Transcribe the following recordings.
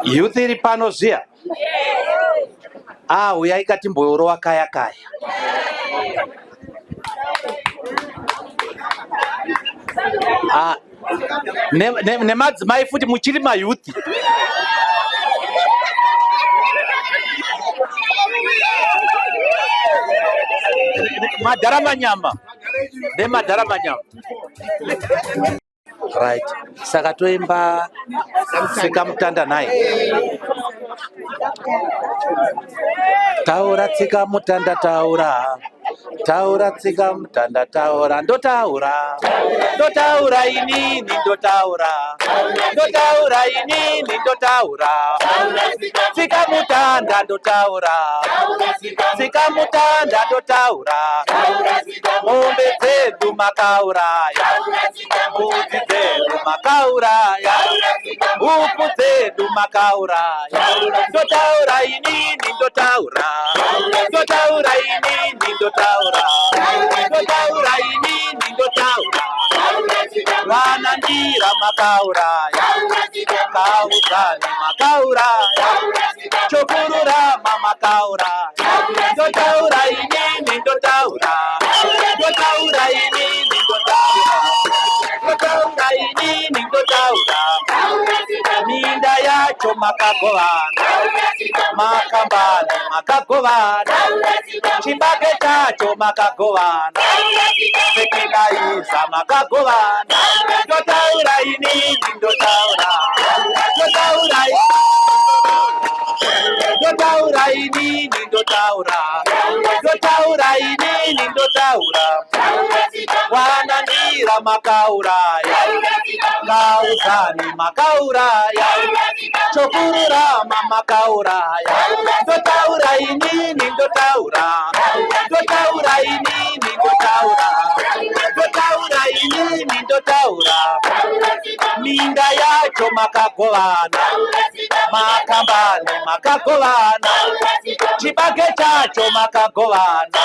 Youth iri pano zviya. Uyai katimboorowa kaya kaya. Nemadzimai futi muchiri mayouth. Madhara manyama. Nemadhara manyama. Right. Saka toimba Tsika Mutanda naye. Taura Tsika Mutanda taura. Taura Tsika Mutanda taura. Ndotaura. Ndotaura inini ndotaura. Ndotaura inini ndotaura. Tsika Mutanda ndotaura. Tsika Mutanda ndotaura. Mombe dzedu makauraya. Mbudzi dzedu makauraya. Huku dzedu makauraya. Ndotaura inini ndotaura. Ndotaura inini ndotaura. Ndotaura inini ndotaura. Vana ndira makauraya. Kauzani makauraya. Chokururama makauraya. Ndotaura inini ndotaura. Ndotaura inini ndotaura. Ndotaura inini ndotaura. Minda yacho makagovana. Makambani makagovana. Chibage chacho makagovana. Sekilaiza makagovana. Ndotaura inini ndotaura. Ndotaura inini ndotaura. Ndotaura inini ndotaura. Wanandira makauraya. Kauzani makauraya. Chokururama makauraya. Ndotaura inini ndotaura. Ndotaura inini ndotaura. Ndotaura inini ndotaura. Minda yacho makagovana. Makambani makagovana. Chibage chacho makagovana.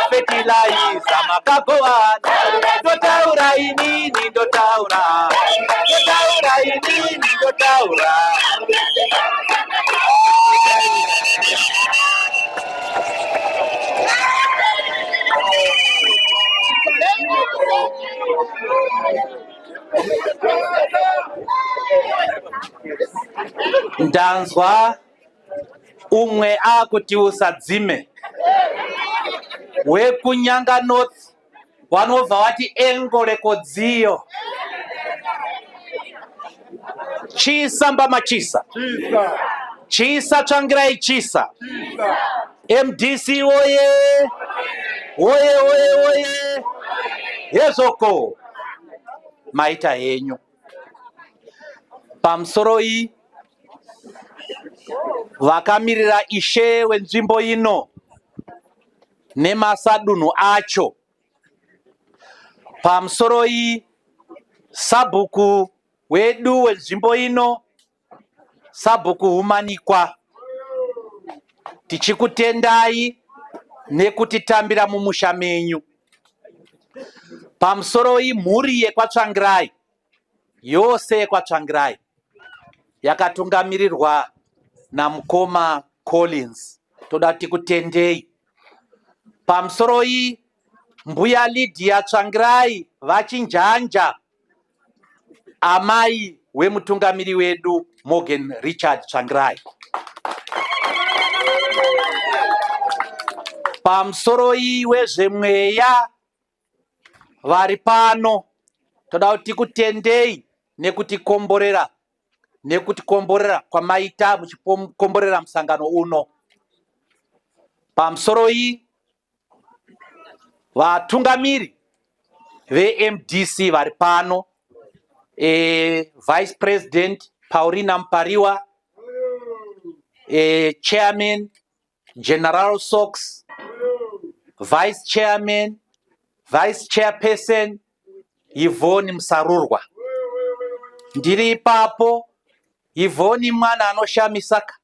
Fertilizer makagovana. Ndotaura inini ndotaura. Ndotaura inini ndotaura. Ndanzwa umwe akuti usadzime. Wekunyanga North vanobva vati engole kodziyo. Chisa mbamachisa. Chisa Tsvangirai chisa. MDC oye. Oye oye oye. Yezoko. Maita henyu. Pamusoro iyi vakamirira ishe wenzvimbo ino nemasadunhu acho. Pamusoro iyi sabhuku wedu wenzvimbo ino, Sabhuku Humanikwa, tichikutendai nekutitambira mumusha menyu. Pamusoro iyi mhuri yekwaTsvangirai yose yekwaTsvangirai yakatungamirirwa namukoma Collins, toda tikutendei. Pamusoro iyi mbuya Lydia Tsvangirai vachinjanja, amai wemutungamiri wedu Morgan Richard Tsvangirai. Pamusoro iyi wezvemweya vari pano toda kuti tikutendei nekutikomborera kwamaita muchikomborera musangano uno. Pamusoro iyi vatungamiri veMDC vari pano, Vice President Paulina Mpariwa, Chairman General Sox, Vice Chairman, Vice Chairperson Yvonne Msarurwa. Ndiri ipapo. Yvonne mwana anoshamisaka,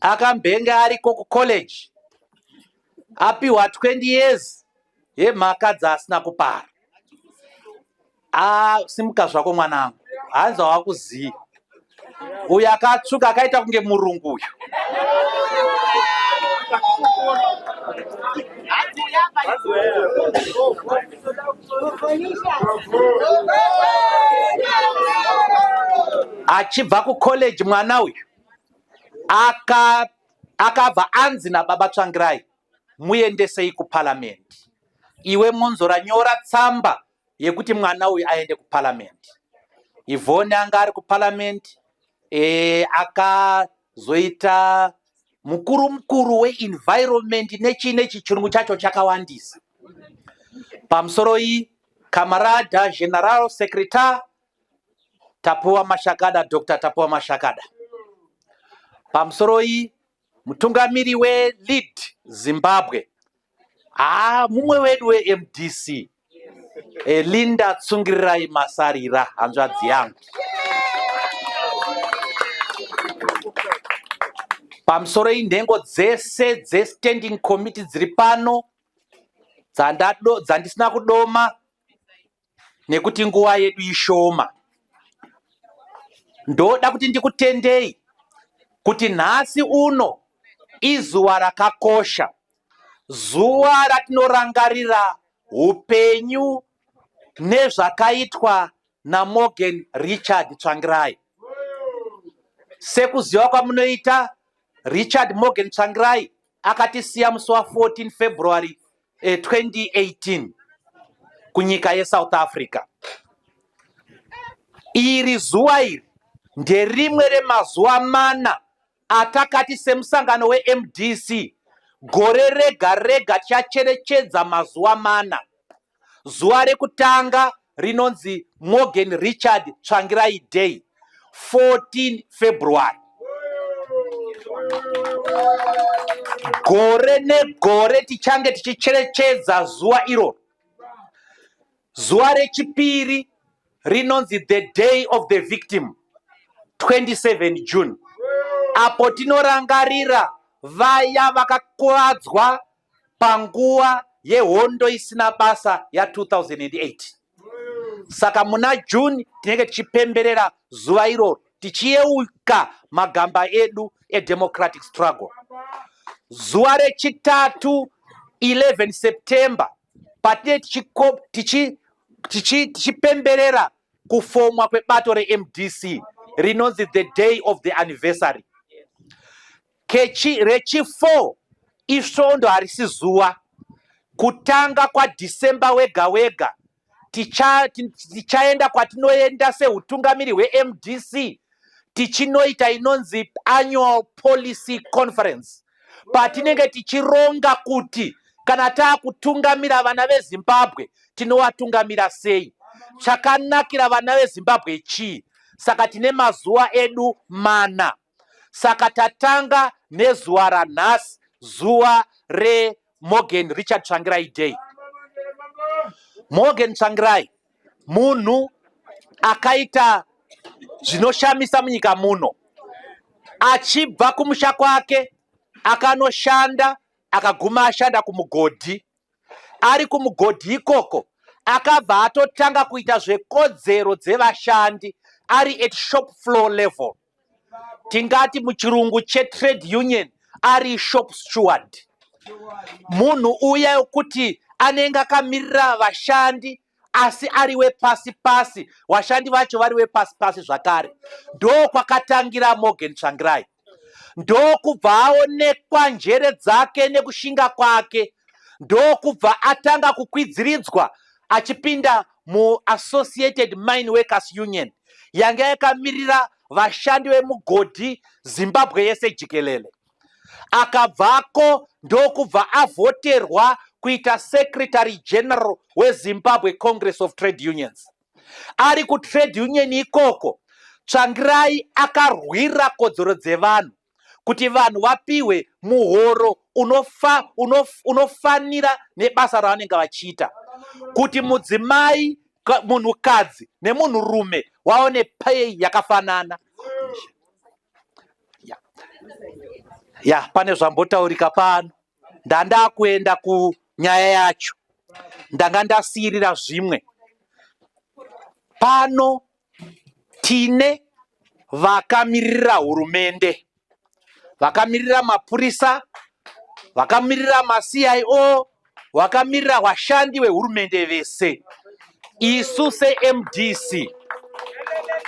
akambenga ariko kucollege, apiwa 20 years yemhaka dzasina kupara. Simuka zvako mwanangu, hanza wakuziya. Uyu akatsvuka akaita kunge murungu uyu. Achibva kucollege mwana uyu akabva anzi naBaba Tsvangirai muendesei kuparliament. Iwe Monzora nyora tsamba yekuti mwana uyu aende kuparliament. Yvonne anga ari kuparliament, akazoita mukuru weenvironment nechi chirungu chacho chakawandisa. Pamusoro iyi Kamarada General Secretary Tapuwa Mashakada, Dr. Tapuwa Mashakada. Pamusoro iyi mutungamiri lead Zimbabwe, mumwe wedu weMDC, Linda Tsungirirai Masarira, hanzvadzi yangu. Pamusoro iyi nhengo dzese standing committee dziri pano dzandisina kudoma nekuti nguva yedu ishoma. Ndoda kuti ndikutendei kuti nhasi uno izuva rakakosha, zuva ratinorangarira upenyu nezvakaitwa naMorgan Richard Tsvangirai. Sekuziva kwamunoita, Richard Morgan Tsvangirai akatisiya musi wa14 February 2018 kunyika yeSouth Africa. Iri zuva iri nderimwe remazuva mana atakati semusangano weMDC gore rega rega tichacherechedza mazuva mana. Zuva rekutanga rinonzi Morgan Richard Tsvangirai Day, 14 February. Gore negore tichange tichicherechedza zuva iro. Zuva rechipiri rinonzi the Day of the Victim, 27 June. Apo tinorangarira vaya vakakuvadzwa panguva yehondo isina basa ya 2008. Saka muna June tinenge tichipemberera zuva iro tichiyeuka magamba edu democratic struggle. Zuva rechitatu 11 September patinenge tichipemberera kufomwa kwebato reMDC rinonzi the day of the anniversary. Rechi4 isvondo harisi zuva. Kutanga kwa December wega wega tichaenda kwatinoenda seutungamiri hweMDC tichinoita inonzi annual policy conference, patinenge tichironga kuti kana taakutungamira vana veZimbabwe tinovatungamira sei, chakanakira vana veZimbabwe chii. Saka tine mazuva edu mana. Saka tatanga nezuva ranhasi, zuva reMorgan Richard Tsvangirai Day. Morgan Tsvangirai munhu akaita zvinoshamisa munyika muno. Achibva kumusha kwake akanoshanda, akaguma ashanda kumugodhi. Ari kumugodhi ikoko akabva atotanga kuita zvekodzero dzevashandi ari at shop floor level. Tingati muchirungu chetrade union ari shop steward. Munhu uya yokuti anenge akamirira vashandi asi ari wepasi pasi, vashandi vacho vari wepasi pasi zvakare. Ndo kwakatangira Morgan Tsvangirai. Ndo kubva aonekwa njere dzake nekushinga kwake. Ndo kubva atanga kukwidziridzwa achipinda mu Associated Mine Workers Union yanga yakamirira vashandi vemugodhi Zimbabwe yese jikelele. Akabvako ndokubva avhoterwa kuita Secretary General weZimbabwe Congress of Trade Unions. Ari ku trade union ikoko, Tsvangirai akarwira kodzero dzevanhu kuti vanhu vapiwe muhoro unofanira nebasa ravanenge vachiita, kuti mudzimai, munhukadzi nemunhurume waone pay yakafanana. Pane zvambotaurika pano, ndanda kuenda kunyaya yacho, ndanga ndasiyirira zvimwe. Pano tine vakamirira hurumende, vakamirira mapurisa, vakamirira ma-CIO, vakamirira vashandi vehurumende vese. Isu se-MDC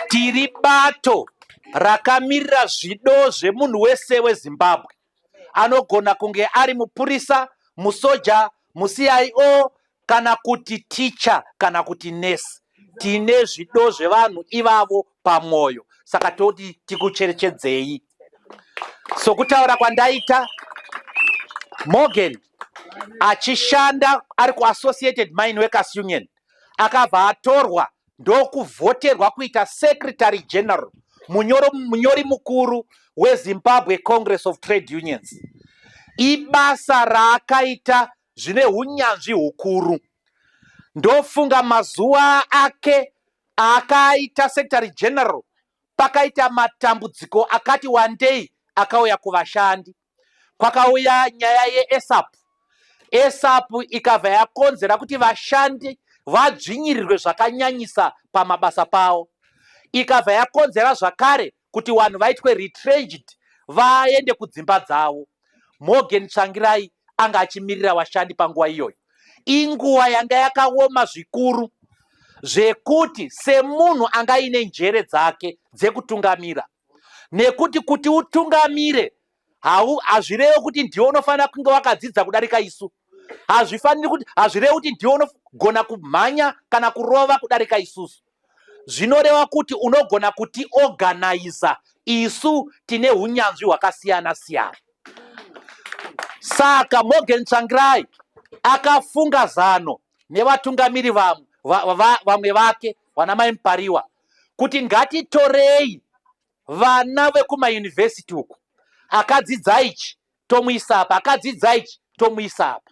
tiri bato rakamirira zvido zvemunhu wese weZimbabwe, anogona kunge ari mupurisa, musoja, mu-CIO kana kuti teacher kana kuti nurse. Tine zvido zvevanhu ivavo pamwoyo, saka toti tikucherechedzei. Sokutaura kwandaita, Morgan achishanda ari ku Associated Mine Workers Union akabva atorwa ndokuvhoterwa kuita Secretary General, munyori mukuru weZimbabwe Congress of Trade Unions. Ibasa raakaita zvine hunyanzvi hukuru. Ndofunga mazuva ake akaita Secretary General pakaita matambudziko akati wandei akauya kuvashandi. Kwakauya nyaya yeESAP. ESAP ikabva yakonzera kuti vashandi vadzvinyirirwe zvakanyanyisa pamabasa pavo. Ikabva yakonzera zvakare kuti vanhu vaitwe retrenched vaende kudzimba dzavo. Morgan Tsvangirai anga achimirira vashandi panguva iyoyo. Inguva yanga yakaoma zvikuru zvekuti semunhu anga aine njere dzake dzekutungamira, nekuti kuti utungamire hazvirevi kuti ndiwe unofanira kunge wakadzidza kudarika isu, hazvirevi kuti ndiwe unogona kumhanya kana kurova kudarika isusu. Zvinoreva kuti unogona kuti organizer. Isu tine hunyanzvi hwakasiyana siyana. Saka Morgan Tsvangirai akafunga zano nevatungamiri vamwe vake, vanamai Mupariwa, kuti ngatitorei vana vekumayunivhesiti uku, akadzidza ichi tomuisa apa, akadzidza ichi tomuisa apa.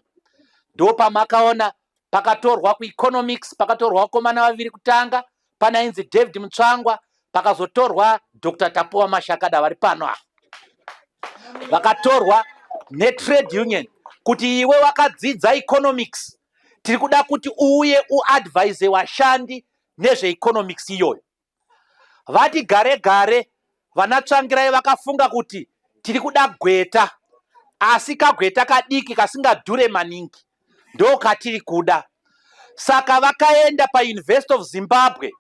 Ndopamakaona pakatorwa kueconomics, pakatorwa vakomana vaviri kutanga, panainzi David Mutsvangwa, pakazotorwa Dr. Tapuwa Mashakada vari pano apa. Vakatorwa netrade union kuti iwe wakadzidza economics, tiri kuda kuti uye uadvise vashandi nezveeconomics iyoyo. Vati gare gare vana Tsvangirai vakafunga kuti tiri kuda gweta, asi kagweta kadiki kasingadhure maningi, ndo katiri kuda. Saka vakaenda paUniversity of Zimbabwe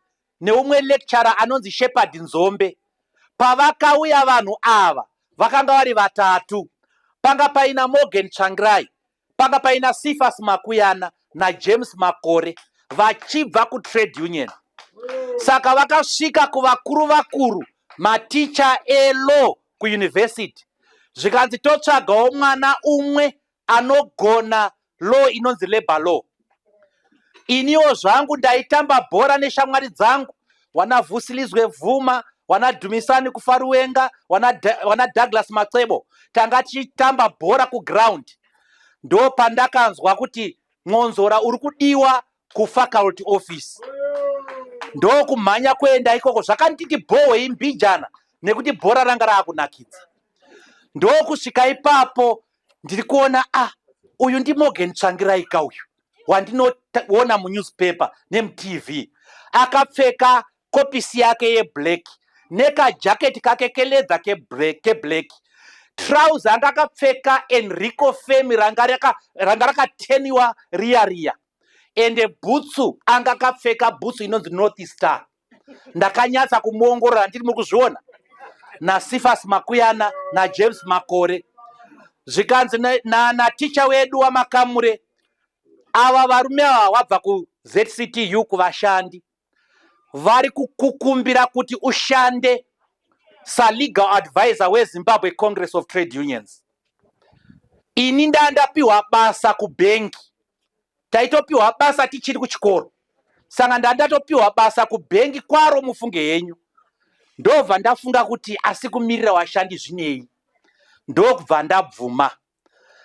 neumwe lecturer anonzi Shepard Nzombe. Pavakauya vanhu ava vakanga vari vatatu. Panga paina Morgan Tsvangirai, panga paina Cephas Makuyana na James Makore, vachibva ku trade union. Saka vakasvika kuvakuru vakuru, maticha elaw kuuniversity, zvikanzi totsvagawo mwana umwe anogona law inonzi labor law. Iniwo zvangu ndaitamba bhora neshamwari dzangu, wana Vusilizwe Vhuma, wana Dhumisani Kufaruwenga, wana Douglas Matsebo, tanga tichitamba bhora kuground. Ndo pandakanzwa kuti Ngonzora uri kudiwa ku faculty office. Ndo kumhanya kuenda ikoko, zvakanditi bhohwe imbijana nekuti bhora ranga raakunakidza. Ndo kusvika ipapo ndiri kuona uyu ndi Morgan Tsvangirai kauyu wandinoona munewspaper nemuTV, akapfeka kopisi yake yeblack nekajaketi kake keledha keblack, trouser anga akapfeka Enrico Femi ranga rakateniwa riya, ende bhutsu anga akapfeka bhutsu inonzi North Star. Ndakanyatsa kumuongorora, ndiri mukuzviona, na Cephas Makuyana na James Makore. Zvikanzi na ticha wedu waMakamure, ava varume ava wabva ZCTU kuvashandi vari kukukumbira kuti ushande legal advisor weZimbabwe Congress of Trade Unions. Ini ndandapiwa basa kubenki, taitopiwa basa tichiri kuchikoro, saka ndandatopiwa basa kubenki kwaro mufunge henyu. Ndobva ndafunga kuti asi kumirira washandi zvinei, ndobva ndabvuma.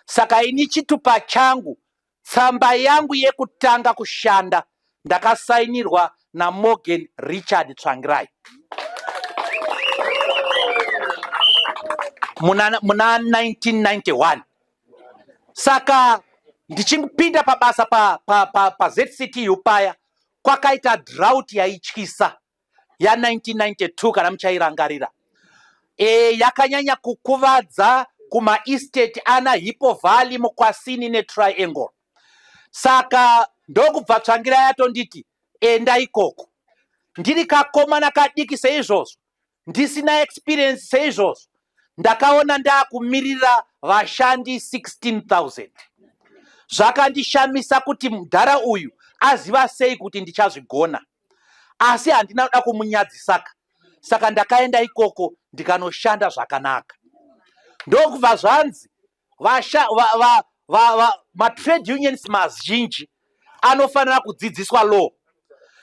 Saka ini chitupa changu, tsamba yangu yekutanga kushanda ndakasainirwa naMorgan Richard Tsvangirai muna 1991. Saka ndichipinda pabasa pa ZCTU paya, kwakaita drought yaityisa ya 1992 kana muchairangarira. Yakanyanya kukuvadza kuma estate ana Hippo Valley, Mukwasini neTriangle. Saka ndokubva Tsvangirai yatonditi enda ikoko. Ndiri kakomana kadiki seizvozvo, ndisina experience seizvozvo, ndakaona ndakumirira vashandi 16,000. Zvakandishamisa kuti mudhara uyu aziva sei kuti ndichazvigona, asi handina kuda kumunyadzisaka. Saka ndakaenda ikoko ndikanoshanda zvakanaka. Ndokubva zvanzi ma-trade unions mazhinji anofanira kudzidziswa law.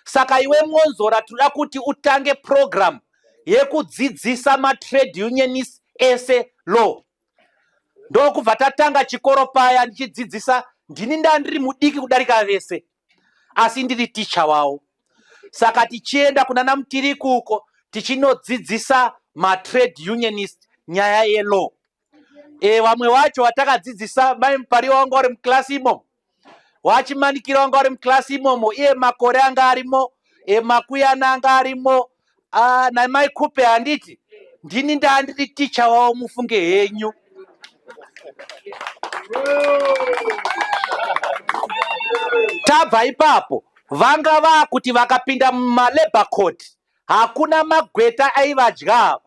Saka iwe Monzora toda kuti utange program yekudzidzisa ma-trade unions ese law. Ndokubva tatanga chikoro paya ndichidzidzisa. Ndini ndandiri mudiki kudarika vese, asi ndiri ticha wavo. Saka tichienda kunana Mutiriku uko tichinodzidzisa ma-trade unionist nyaya yelaw. Vamwe wacho watakadzidzisa, mai Mupariwa wanga uri muklasi imomo, wachimanikira wanga uri muklasi imomo, iye Makore anga arimo, Makuyana anga arimo, namai Kupe handiti. Ndini ndandiri ticha wavo mufunge henyu. Tabva ipapo vanga vakuti vakapinda mumalabor court hakuna magweta aivadya ava.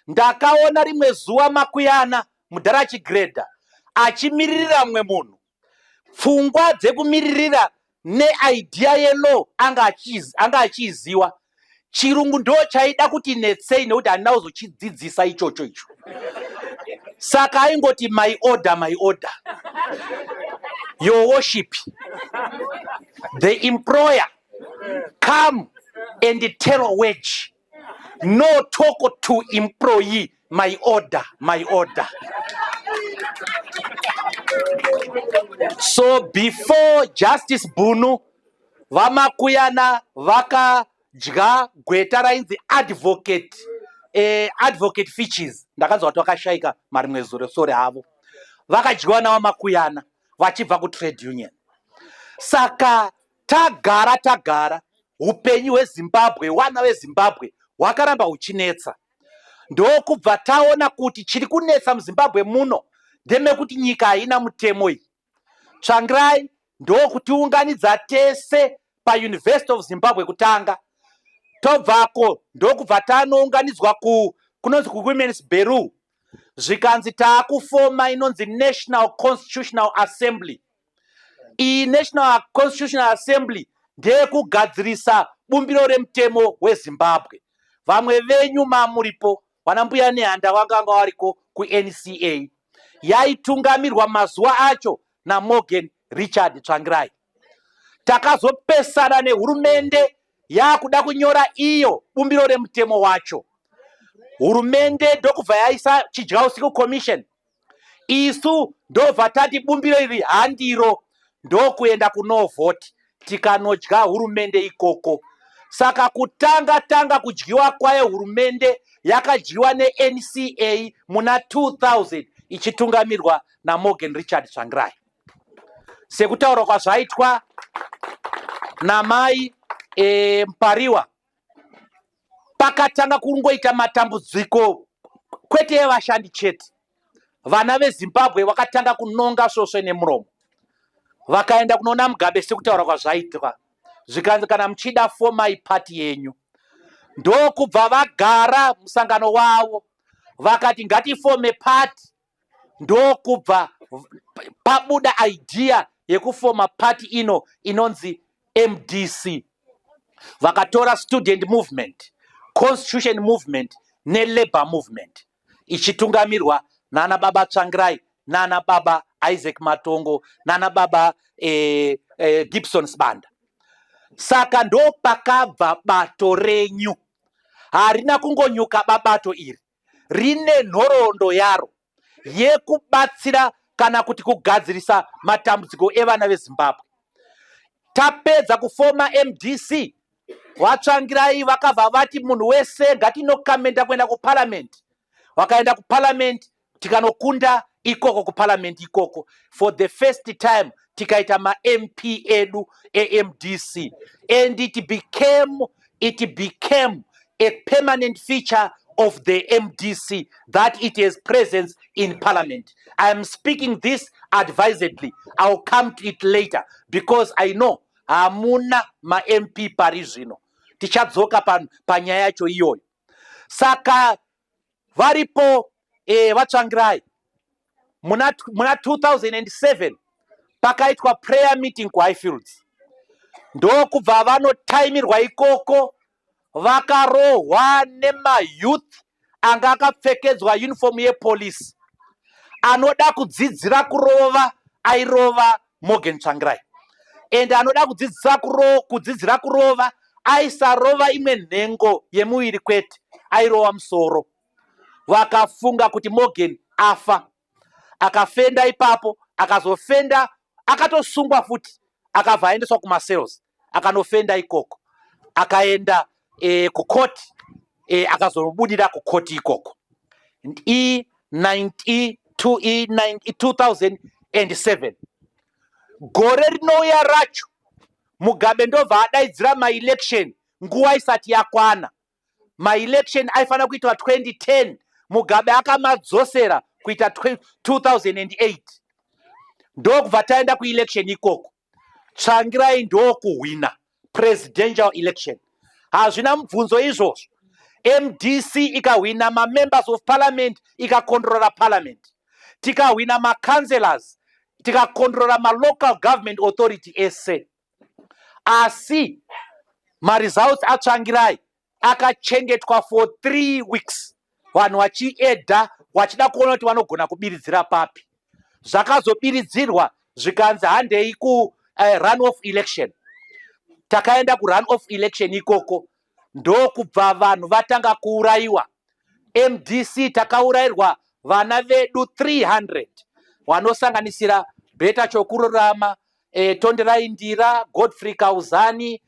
Ndakaona rimwe zuva Makuyana mudhara chigredha achimiririra mumwe munhu. Pfungwa dzekumiririra neidea yelaw anga achiziva. Chirungu ndo chaida kuti netsei nekuti handina kuzochidzidzisa ichocho icho. Saka aingoti my order, my order. Your worship, the employer come and tell a wage. No talk to employee, my order, my order. So before Justice Bunu, Vamakuyana vakadya gweta rainzi advocate Fitches. Ndakanzwa kuti vakashaika marimwe zuro sore havo. Vakadyiwa naVamakuyana vachibva kutrade union. Saka tagara upenyu hweZimbabwe, wana veZimbabwe hwakaramba huchinetsa. Ndokubva taona kuti chiri kunetsa muZimbabwe muno ndemekuti nyika haina mutemo iyi. Tsvangirai ndokutiunganidza tese paUniversity of Zimbabwe kutanga. Tobvako ndokubva tanounganidzwa kunonzi kuWomen's Bureau. Zvikanzi taakufoma inonzi National Constitutional Assembly. Iyi National Constitutional Assembly ndeyekugadzirisa bumbiro remutemo weZimbabwe. Vamwe venyu mamuripo, vanambuya nehanda vanga variko kuNCA. Yaitungamirwa mazuva acho naMorgan Richard Tsvangirai. Takazopesana nehurumende yakuda kunyora iyo bumbiro remutemo wacho. Hurumende ndokubva yaisa chidya usiku commission. Isu ndobva tati bumbiro iri handiro, ndokuenda kunovhoti tikanodya hurumende ikoko. Saka kutanga kudyiwa kwayo hurumende yakadyiwa neNCA muna 2000 ichitungamirwa naMorgan Richard Tsvangirai. Sekutaura kwazvaitwa namai Mupariwa, pakatanga kungoita matambudziko kwete evashandi chete. Vana veZimbabwe vakatanga kunonga svosve nemuromo. Vakaenda kunoona Mugabe sekutaura kwazvaitwa. Zvikanzi kana muchida fomai pati yenyu. Ndokubva vagara musangano wavo vakati ngatifome pati. Ndokubva pabuda idea yekufoma pati ino inonzi MDC vakatora student movement, constitution movement nelabor movement ichitungamirwa nana baba Tsvangirai nana baba Isaac Matongo nana baba Gibson Sibanda. Saka ndo pakabva bato renyu. Harina kungonyuka babato iri, rine nhoroondo yaro yekubatsira kana kuti kugadzirisa matambudziko evana veZimbabwe. Tapedza kufoma MDC, vatsvangirai vakabva vati munhu wese ngatinokamenda kuenda kuparliament. Wakaenda kuparliament, tikanokunda ikoko kuparliament ikoko. For the first time tikaita ma-MP edu MDC, and it became a permanent feature of the MDC that it has presence in parliament. I am speaking this advisedly. I'll come to it later because I know hamuna ma-MP pari zvino. Tichadzoka panyaya yacho iyoyo. Saka varipo vatsvangirai muna 2007 pakaitwa prayer meeting kuHighfields. Ndokubva vanotaimirwa ikoko, vakarohwa nemayouth anga akapfekedzwa uniform yepolisi. Anoda kudzidzira kurova airova Morgan Tsvangirai, and anoda kudzidzira kurova aisarova imwe nhengo yemuviri kwete, airova musoro. Vakafunga kuti Morgan afa, akafenda ipapo, akazofenda akatosungwa futi, akabva aendeswa kumacells, akanofenda ikoko, akaenda kukoti, akazobudira kukoti ikoko. 2007 gore rinouya racho, Mugabe ndobva adaidzira ma-election nguva isati yakwana. Ma-election aifana kuitwa 2010, Mugabe akamadzosera kuita 2008. Ndokubva taenda kuelection ikoko. Tsvangirai ndokuhwina presidential election. Hazvina mubvunzo izvozvo. MDC ikahwina ma-members of parliament, ikakondrora parliament. Tikahwina ma-councillors, tikakondrora ma-local government authority ese. Asi ma-results aTsvangirai akachengetwa for 3 weeks. Vanhu vachiedha, vachida kuona kuti vanogona kubiridzira papi. Zvakazobiridzirwa zvikanzi handei ku run-off election. Takaenda ku-run-off election ikoko, ndokubva vanhu vatanga kuuraiwa. MDC takaurayirwa vana vedu 300 vanosanganisira Beta Chokururama, Tonderai Ndira, Godfrey Kauzani,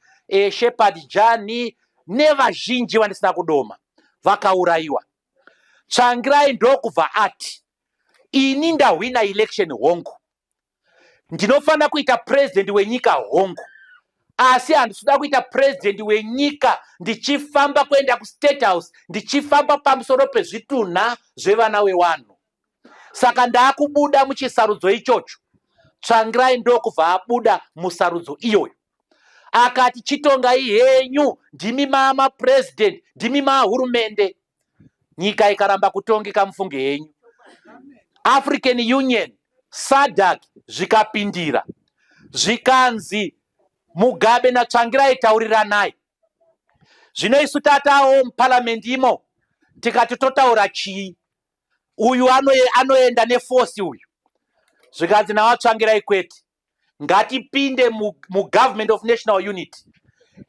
Shepard Jani nevazhinji vandisina kudoma vakauraiwa. Tsvangirai ndokubva ati ini ndahwina election hongu, ndinofana kuita president wenyika hongu, asi handisida kuita president wenyika ndichifamba kuenda kuState House, ndichifamba pamusoro pezvitunha zvevana vewanhu. Saka ndaakubuda muchisarudzo ichocho. Tsvangirai ndokubva abuda musarudzo iyoyo, akati chitongai henyu, ndimi mama president, ndimi mahurumende. Nyika ikaramba kutongeka mufunge henyu. African Union, SADC zvikapindira, zvikanzi Mugabe naTsvangirai tauriranai. Zvino isu tatawo muparliament imo, tikati totaura chii? Uyu anoenda neforce uyu. Zvikanzi navaTsvangirai kwete, ngatipinde mu-government of national unity.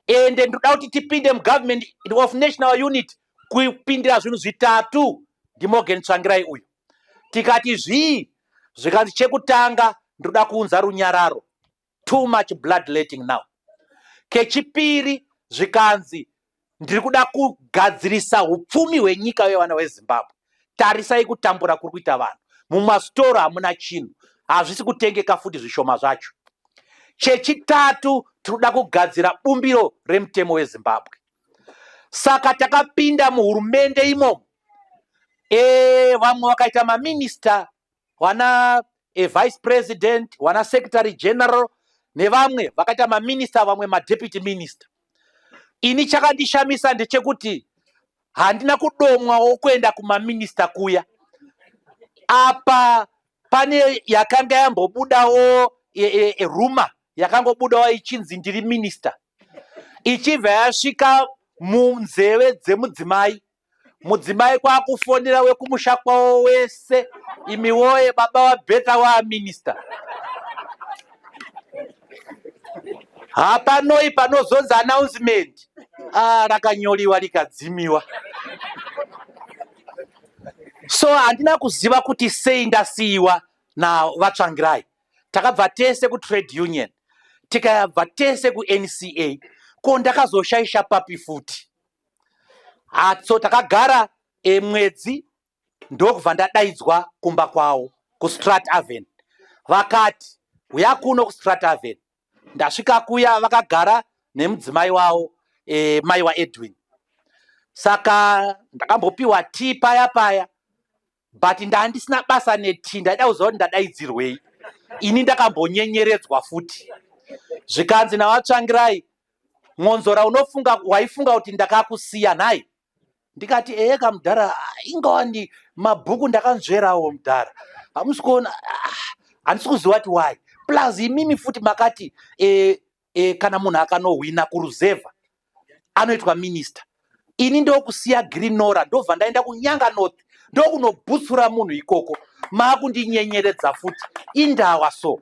Ende ndoda kuti tipinde mu-government of national unity kupindira zvinhu zvitatu ndiMorgan Tsvangirai uyu. Tikati zvikanzi chekutanga ndoda kuunza runyararo. Too much bloodletting now. Kechipiri zvikanzi ndiri kuda kugadzirisa hupfumi hwenyika yevana veZimbabwe. Tarisai kutambura kuri kuita vanhu. Mumasitoro hamuna chinhu, hazvisi kutengeka futi zvishoma zvacho. Chechitatu tinoda kugadzira bumbiro remutemo weZimbabwe. Saka takapinda muhurumende imomo. Vamwe vakaita maminista, wana vice president, wana secretary general, nevamwe vakaita maminista, vamwe madeputy minister. Ini chakandishamisa ndechekuti handina kudomwawo kuenda kumaminista kuya. Apa pane yakanga yambobudawo ruma yakangobuda waichinzi ndiri minista ichibva yasvika munzeve dzemudzimai, mudzimai kwakufonera wekumusha kwawo wese, imi woye baba wabheta waaminista. Hapanoi panozonzi announcement rakanyoriwa rikadzimiwa. So handina kuziva kuti sei ndasiyiwa navatsvangirai. Takabva tese kutrade union, tikabva tese kuNCA, ko ndakazoshaisha papi futi. So takagara mwedzi ndokubva ndadaidzwa kumba kwawo kuStrathaven. Vakati uya kuno kuStrathaven. Ndasvika kuya vakagara nemudzimai wavo mai waEdwin. Saka ndakambopiwa tea paya paya, but ndandisina basa netea, ndaida kuziva kuti ndadaidzirwei. Ini ndakambonyenyeredzwa futi. Zvikanzi navatsvangirai, Monzora unofunga waifunga kuti ndakakusiya nhai. Ndikati eka mudhara, ingawani mabhuku ndakanzverawo mudhara. Hamusi kuona, handisi kuziva kuti why. Plus imimi futi makati kana munhu akanohwina kuruzevha anoitwa minista. Ini ndokusiya Greenora, ndobva ndaenda kuNyanga North, ndokunobhutsura munhu ikoko. Makundinyenyeredza futi. Indawa so.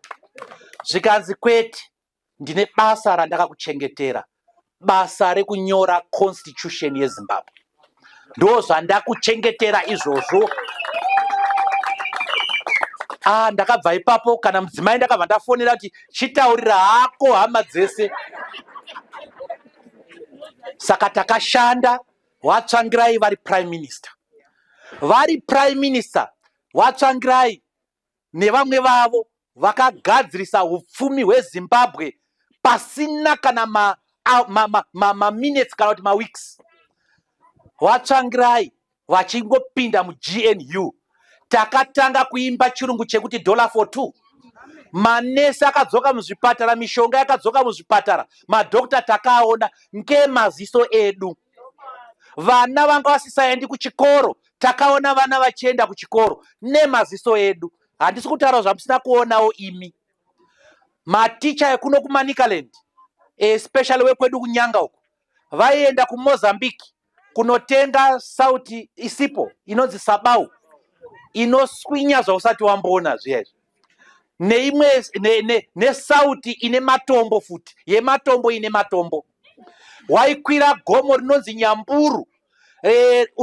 Zvikanzi kwete, ndine basa randakakuchengetera. Basa rekunyora constitution yeZimbabwe. Ndozvandakuchengetera izvozvo. Ndakabva ipapo kana mudzimai ndakabva ndafonera kuti chitaurira hako hama dzese. Saka takashanda, Vatsvangirai vari prime minister. Vari prime minister, Vatsvangirai nevamwe vavo vakagadzirisa hupfumi hweZimbabwe pasina kana minutes kana kuti weeks. Vatsvangirai vachingopinda muGNU, takatanga kuimba chirungu chekuti $4 for 2. Manesi akadzoka muzvipatara, mishonga yakadzoka muzvipatara, madhokta takaona ngemaziso edu. Vana vanga vasisaendi kuchikoro, takaona vana vachienda kuchikoro nemaziso edu. Handisi kutaura zvamusina kuonawo imi. Maticha ekuno kuManicaland, especially wekwedu kuNyanga uko, vaienda kuMozambique kunotenga sauti isipo inonzi Sabau, inoswinya zvausati wambona zviyezvi. Neimwe nesauti ine matombo futi, yematombo ine matombo. Waikwira gomo rinonzi Nyamburu,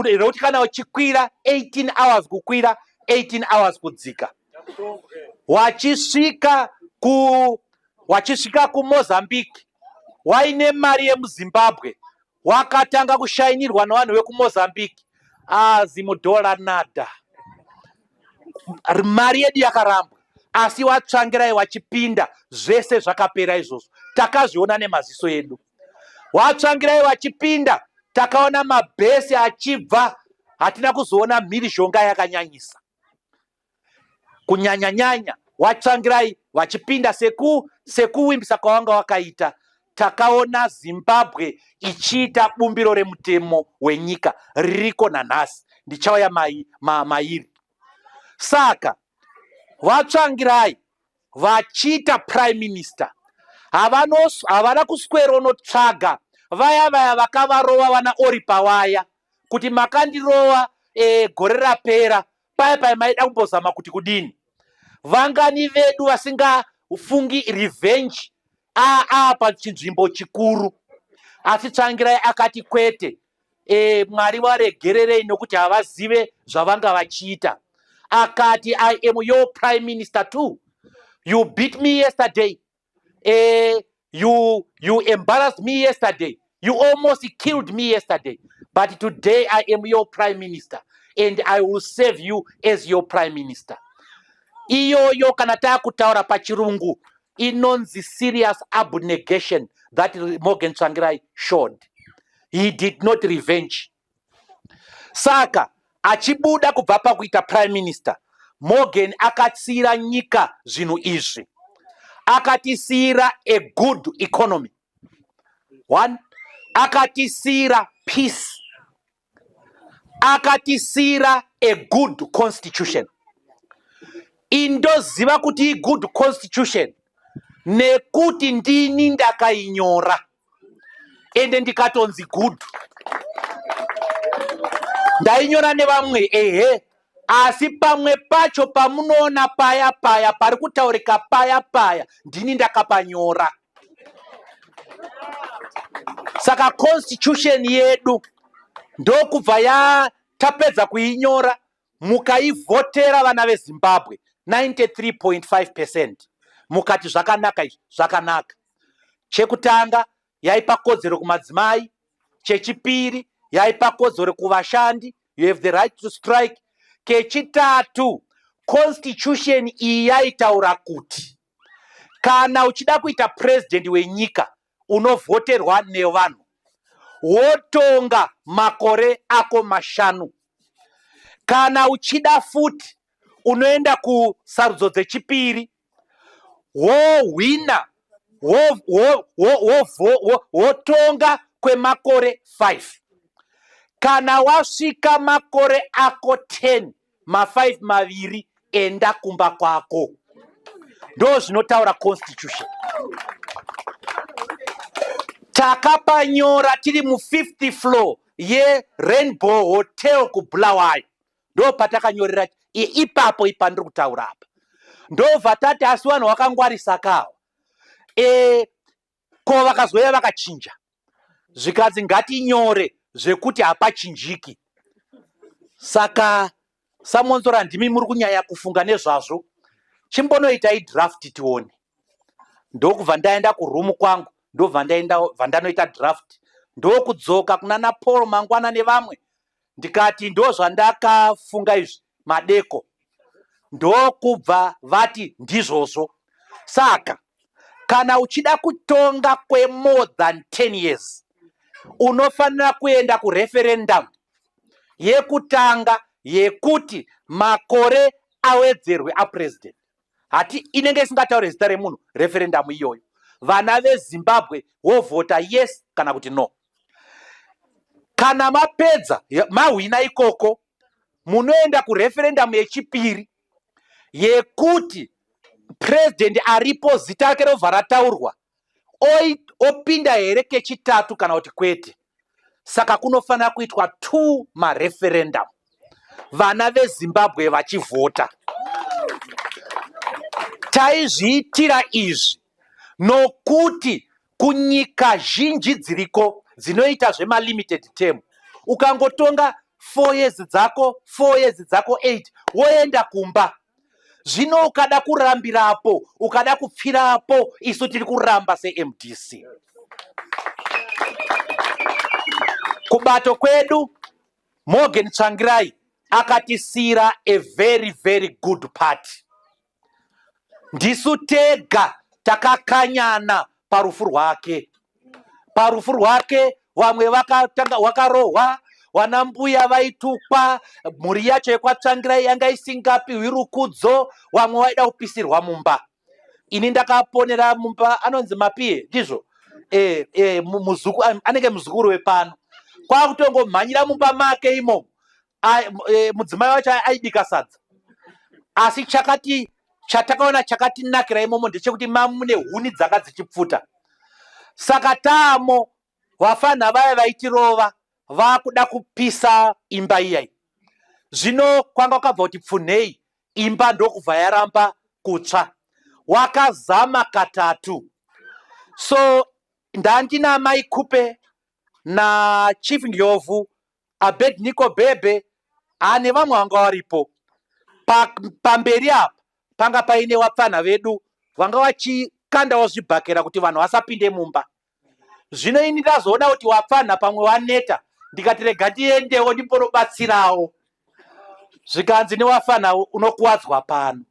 rekuti kana uchikwira 18 hours kukwira, 18 hours kudzika. Wachisvika kuMozambique, waine mari yemuZimbabwe, wakatanga kushainirwa navanhu vekuMozambique. $0 nada. Mari yedu yakarambwa. Asi Vatsvangirai wachipinda, zvese zvakapera izvozvo. Takazviona nemaziso edu. Vatsvangirai wachipinda, takaona mabhesi achibva, hatina kuzoona mhirizhonga yakanyanyisa. Kunyanya-nyanya, Vatsvangirai wachipinda sekuwimbisa kwavanga wakaita, takaona Zimbabwe ichiita bumbiro remutemo wenyika ririko nanhasi. Ndichauya mairi. Saka Vatsvangirai vachiita prime minister, havana kuswera unotsvaga vaya vakavarova vana Oripa waya kuti makandirova gore rapera, paya maida kumbozama kuti kudini. Vangani vedu vasingafungi revenge pachinzvimbo chikuru. Asi Tsvangirai akati kwete, Mwari varegererei nokuti havazive zvavanga vachiita. Akati, I am your prime minister too. You beat me yesterday. You embarrassed me yesterday. You almost killed me yesterday. But today I am your prime minister. And I will save you as your prime minister. Iyoyo kana takutaura pachirungu, inonzi serious abnegation that Morgan Tsvangirai showed. He did not revenge. Saka, achibuda kubva pakuita prime minister, Morgan akatsira nyika zvinhu izvi. Akatisira a good economy. 1. Akatisira peace. Akatisira a good constitution. Indoziva kuti good constitution nekuti ndini ndakainyora ende ndikatonzi good. Ndainyora nevamwe ehe, asi pamwe pacho pamunoona paya paya pari kutaurika paya paya ndini ndakapanyora. Saka constitution yedu ndokubva tapedza kuinyora mukaivhotera vana veZimbabwe 93.5%. mukati zvakanaka izvi, zvakanaka. Chekutanga yaipa kodzero kumadzimai, chechipiri yaipa kodzero kuvashandi, you have the right to strike. Kechitatu, constitution iyi yaitaura kuti kana uchida kuita president wenyika unovhoterwa nevanhu, wotonga makore ako 5. Kana uchida futi unoenda kusarudzo dzechipiri, wohwina wotonga kwemakore 5. Kana wasvika makore ako 10, ma5 maviri enda kumba kwako. Ndo zvinotaura constitution. Takapanyora tiri mu5th floor yeRainbow Hotel kuBulawayo. Ndo patakanyorera ipapo ipandiri kutaura apa. Ndobva tati asi vanhu vakangwarisa kawa. Ko vakazouya vakachinja. Zvikanzi ngatinyore zvekuti hapachinjiki. Saka Samonzora ndimi muri kunyanya kufunga nezvazvo. Chimbonoitai draft tione. Ndokubva ndaenda kurumu kwangu, ndobva ndanoita draft. Ndokudzoka kunana Paul Mangwana nevamwe. Ndikati ndo zvandakafunga izvi madeko. Ndokubva vati ndizvozvo. Saka kana uchida kutonga kwe more than 10 years, unofanira kuenda kureferendum yekutanga yekuti makore awedzerwe apresident. Hati inenge isingataure zita remunhu referendum iyoyo. Vana veZimbabwe vovhota yes kana kuti no. Kana mapedza mahwina ikoko, munoenda kureferendum yechipiri yekuti president aripo zita rake robva rataurwa opinda here kechitatu kana kuti kwete. Saka kunofanira kuitwa 2 mareferendum, vana veZimbabwe vachivhota. Taizviitira izvi nokuti kunyika zhinji dziriko dzinoita limited term, ukangotonga 4 years dzako 8 woenda kumba. Zvino ukada kurambirapo, ukada kupfirapo, isu tiri kuramba seMDC. Kubato kwedu Morgan Tsvangirai akatisira a very very good party. Ndisu tega takakanyana parufu rwake. Parufu rwake vamwe wakarohwa, wanambuya vaitukwa, mhuri yacho yekwaTsvangirai yanga isingapiwi rukudzo, vamwe vaida kupisirwa mumba. Ini ndakaponera mumba anonzi Mapie, ndizvo. Anenge muzukuru wepano. Kwakutongomhanyira mumba make imo. Mudzimai wacho aibika sadza. Asi chatakaona chakatinakira imomo ndechekuti mune huni dzanga dzichipfuta. Saka tamo vafana vaya vaitirova vakuda kupisa imba iyai. Zvino kwanga kwabva kuti pfunhei, imba ndokubva yaramba kutsva. Wakazama katatu. So ndandina Mai Kupe na Chief Ndlovu, Abednego Bebe, ane vamwe vanga varipo. Pamberi apa panga paine vapfana vedu vanga vachikandawo zvibhakera kuti vanhu vasapinde mumba. Zvino ini ndazoona kuti wapfana pamwe waneta, ndikati rega tiendewo ndimbonobatsirawo. Zvikanzi newafana unokuwadzwa pano.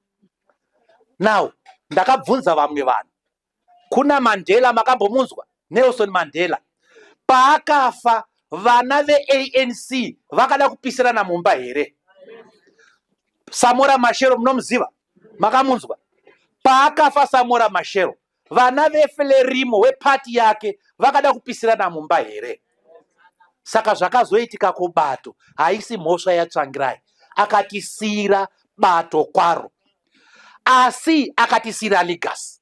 Now ndakabvunza vamwe vanhu, kuna Mandela makambomunzwa? Nelson Mandela paakafa vana veANC vakada kupisirana mumba here? Samora Machel munomuziva? Makamunzwa? Paakafa Samora Machel, vana veFrelimo wepati yake vakada kupisirana mumba here? Saka zvakazoitika kubato haisi mhosva yaTsvangirai, akatisira bato kwaro, asi akatisira legacy.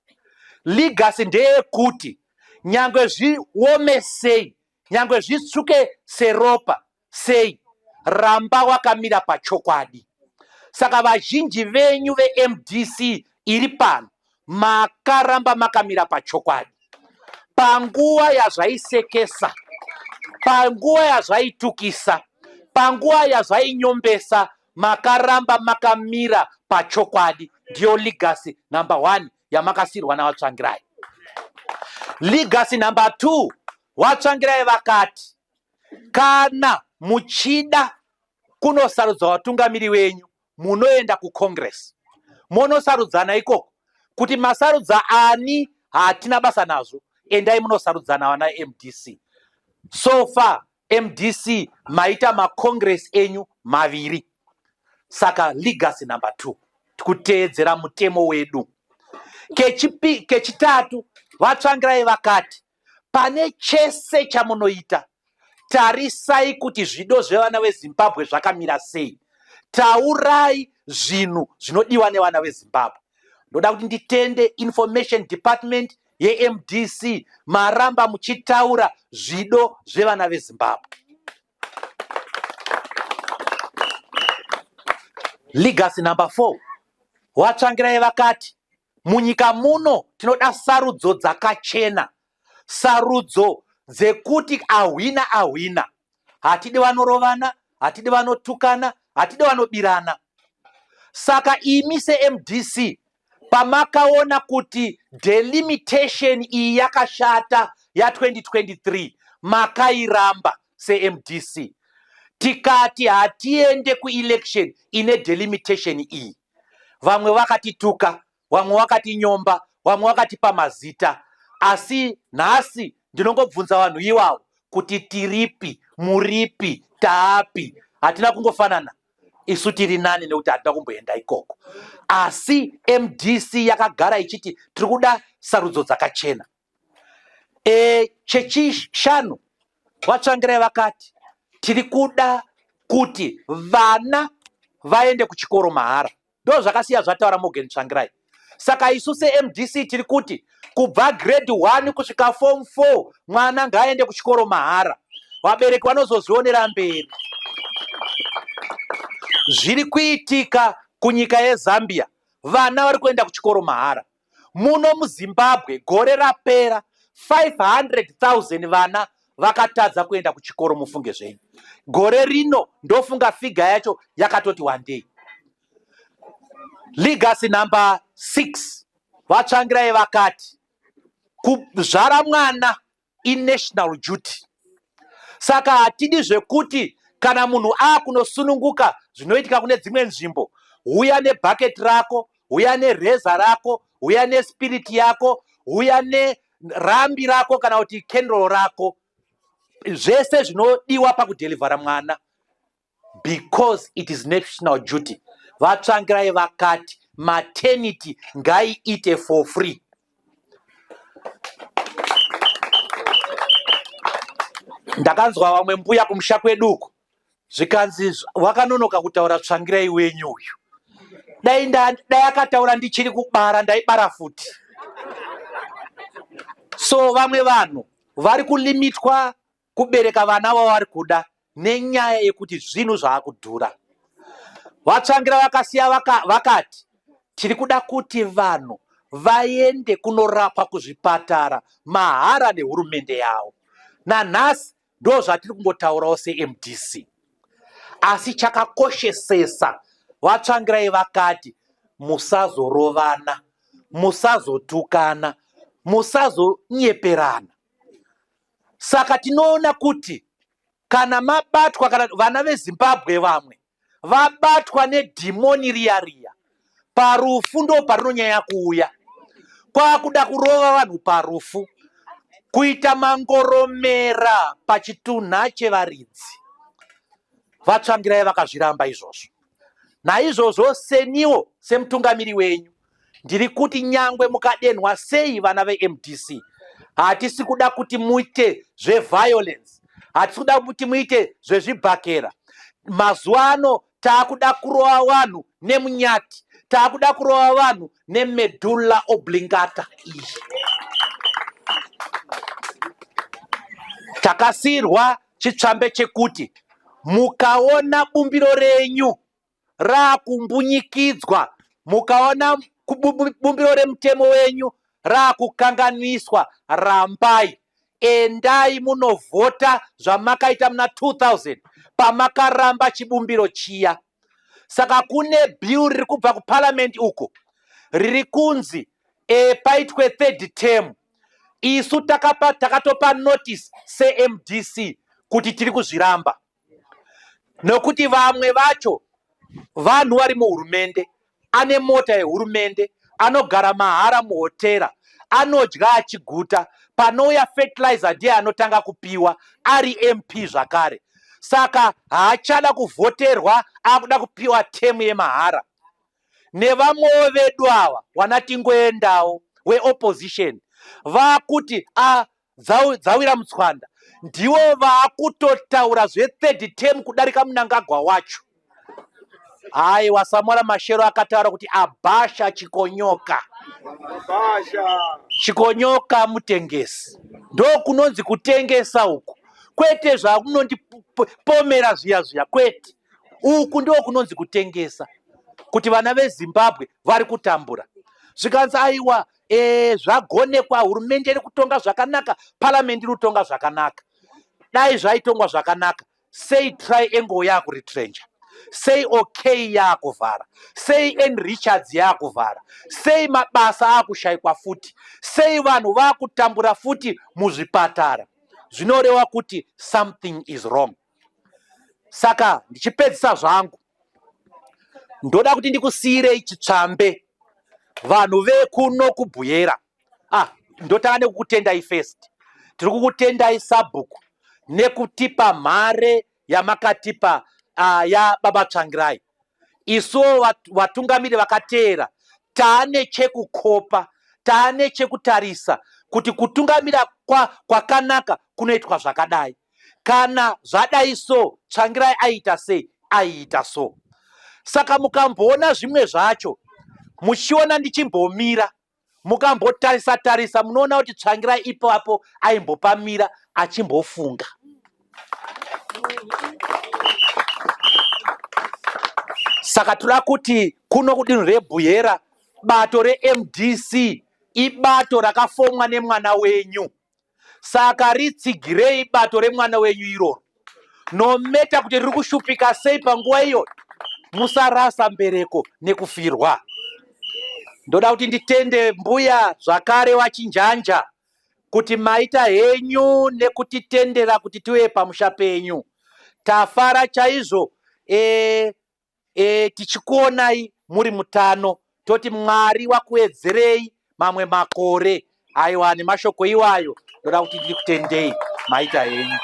Legacy ndeyekuti nyangwe zviome sei, nyangwe zvitsvuke seropa sei, ramba wakamira pachokwadi. Saka vazhinji venyu veMDC iri pano makaramba makamira pachokwadi. Panguva yazvaisekesa, panguva yazvaitukisa, panguva yazvainyombesa, makaramba makamira pachokwadi. Ndiyo legacy number 1 yamakasirwa naVatsvangirai. Legacy number 2, Vatsvangirai vakati kana muchida kunosarudza vatungamiri wenyu munoenda kuCongress, munosarudzana ikoko. Kuti masarudza ani hatina basa nazvo, endai munosarudzana vana MDC. So far MDC maita maCongress enyu maviri. Saka legacy number 2 kuteedzera mutemo wedu. Kechitatu, Vatsvangirai vakati pane chese chamunoita tarisai kuti zvido zvevana veZimbabwe zvakamira sei. Taurai zvinhu zvinodiwa nevana veZimbabwe. Ndoda kuti nditende Information Department yeMDC maramba muchitaura zvido zvevana veZimbabwe. Legacy number 4, Vatsvangirai vakati munyika muno tinoda sarudzo dzakachena, sarudzo dzekuti ahwina. Hatidi vanorovana, hatidi vanotukana, hatidi vanobirana. Saka imi seMDC pamakaona kuti delimitation iyi yakashata ya2023 makairamba seMDC. Tikati hatiende kuelection ine delimitation iyi. Vamwe vakatituka, vamwe vakatinyomba, vamwe vakatipa mazita. Asi nhasi ndinongobvunza vanhu ivavo kuti tiripi, muripi, taapi. Hatina kungofanana. Isu tiri nani nekuti hatina kumboenda ikoko. Asi MDC yakagara ichiti tiri kuda sarudzo dzakachena. Chechishanu, Vatsvangirai vakati tiri kuda kuti vana vaende kuchikoro mahara. Ndo zvakasiya zvataura Morgan Tsvangirai. Saka isu seMDC tiri kuti kubva grade 1 kusvika form 4 mwana ngaaende kuchikoro mahara. Vabereki vanozozvionera mberi. Zviri kuitika kunyika yeZambia, vana vari kuenda kuchikoro mahara. Muno muZimbabwe gore rapera 500,000 vana vakatadza kuenda kuchikoro. Mufunge zvenyu. Gore rino ndofunga figa yacho yakatoti wandei. Legacy number 6, Vatsvangirai vakati kuzvara mwana inational duty. Saka hatidi zvekuti kana munhu akunosununguka zvinoitika kune dzimwe nzvimbo, huya nebhaketi rako, huya nereza rako, huya nespirit yako, huya nerambi rako kana kuti candle rako, zvese zvinodiwa pakudhelivhara mwana, because it is national duty. Vatsvangirai vakati maternity ngaiite for free. Ndakanzwa vamwe mbuya kumusha kweduko zvikanzi wakanonoka kutaura Tsvangirai wenyu uyu. Dai akataura ndichiri kubara ndaibara futi. So vamwe vanhu vari kulimitwa kubereka vana vavari kuda nenyaya yekuti zvinhu zvaakudhura. Vatsvangirai vakasiya vakati tiri kuda kuti vanhu vaende kunorapwa kuzvipatara mahara nehurumende yavo. Nanhasi ndo zvatiri kungotaurawo seMDC. Asi chakakoshesesa, Vatsvangirai vakati musazorovana, musazotukana, musazonyeperana. Saka tinoona kuti kana mabatwa, kana vana veZimbabwe vamwe vabatwa nedhimoni riya parufu ndo parinonyanya kuuya. Kwakuda kurova vanhu parufu, kuita mangoromera pachitunha chevaridzi. Vatsvangirai vakazviramba izvozvo. Naizvozvo seniwo semutungamiri wenyu ndiri kuti nyangwe mukadenhwa sei vana veMDC, hatisi kuda kuti muite zveviolence, hatisi kuda kuti muite zvezvibhakera. Mazuva ano taakuda kurova vanhu nemunyati, takuda kurova vanhu nemedulla oblongata iyi. Takasirwa chitsvambe chekuti mukaona bumbiro renyu rakumbunyikidzwa, mukaona bumbiro remutemo wenyu rakukanganiswa, rambai, endai munovhota zvamakaita muna 2000 pamakaramba chibumbiro chiya. Saka kune bill riri kubva kuparliament uko riri kunzi paitwe third term. Isu takatopa notice seMDC kuti tiri kuzviramba, nokuti vamwe vacho vanhu vari muhurumende, ane mota yehurumende, anogara mahara muhotera, anodya achiguta, panouya fertilizer ndiye anotanga kupiwa, ari MP zvakare. Saka haachada kuvhoterwa, akuda kupiwa temu yemahara. Nevamwewo vedu ava wana tingoendawo weopposition vakuti dzawira mutswanda, ndiwo vakutotaura zve3rd term kudarika Mnangagwa wacho. Haiwa, Samora Machel akataura kuti abhasha chikonyoka. Chikonyoka mutengesi, ndo kunonzi kutengesa uku, kwete zvakunondipomera zviya kwete. Uku ndo kunonzi kutengesa, kuti vana veZimbabwe vari kutambura. Zvikanzi aiwa zvagonekwa, hurumende iri kutonga zvakanaka, parliament iri kutonga zvakanaka. Dai zvaitongwa zvakanaka, sei triangle yakuritrenja, sei OK yakuvhara, sei N Richards yakuvhara, sei mabasa akushayikwa futi, sei vanhu vakutambura futi muzvipatara. Zvinoreva kuti something is wrong. Saka ndichipedzisa zvangu, ndoda kuti ndikusiyirei chitsvambe vanhu vekuno kubhuyera. Ndotanga nekukutendai first, tiri kukutendai Sabhuku nekutipa mhare yamakatipa yaBaba Tsvangirai. Isuwo vatungamiri vakateera taane chekukopa, taane chekutarisa kuti kutungamira kwakanaka kunoitwa zvakadai. Kana zvadai so, Tsvangirai aita sei? Aita so. Saka mukamboona zvimwe zvacho, muchiona ndichimbomira, mukambotarisa, munoona kuti Tsvangirai ipapo aimbopamira achimbofunga. Saka tira kuti kuno kudinhu rebhuyera, bato reMDC ibato rakafomwa nemwana wenyu. Saka ritsigirei bato remwana wenyu iroro. Nometa kuti riri kushupika sei panguva iyo, musarasa mbereko nekufirwa. Ndoda kuti nditende mbuya zvakare wachinjanja kuti maita henyu nekutitendera kuti tiwe pamusha penyu. Tafara chaizvo tichikuonai muri mutano, toti Mwari wakuwedzerei mamwe makore. Aiwa, nemashoko iwayo ndoda kuti ndikutendei maita henyu.